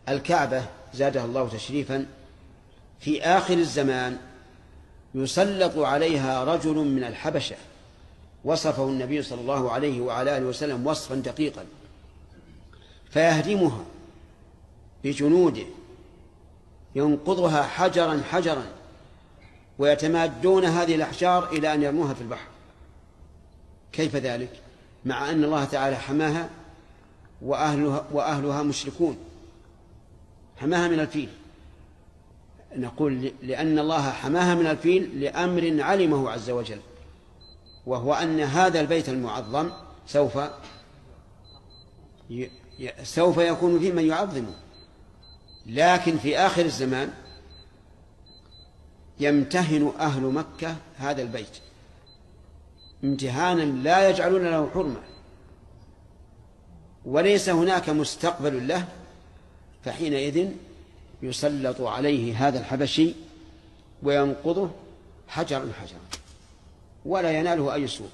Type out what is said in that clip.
الكعبة زادها الله تشريفا في آخر الزمان يسلط عليها رجل من الحبشة، وصفه النبي صلى الله عليه وعلى آله وسلم وصفا دقيقا، فيهدمها بجنوده، ينقضها حجرا حجرا، ويتمادون هذه الأحجار إلى أن يرموها في البحر. كيف ذلك مع أن الله تعالى حماها وأهلها مشركون؟ حماها من الفيل. نقول لأن الله حماها من الفيل لأمر علمه عز وجل، وهو أن هذا البيت المعظم سوف يكون فيه من يعظمه، لكن في آخر الزمان يمتهن أهل مكة هذا البيت امتهانا لا يجعلون له حرمة، وليس هناك مستقبل له، فحينئذ يسلط عليه هذا الحبشي وينقضه حجرا حجرا ولا يناله أي سوء.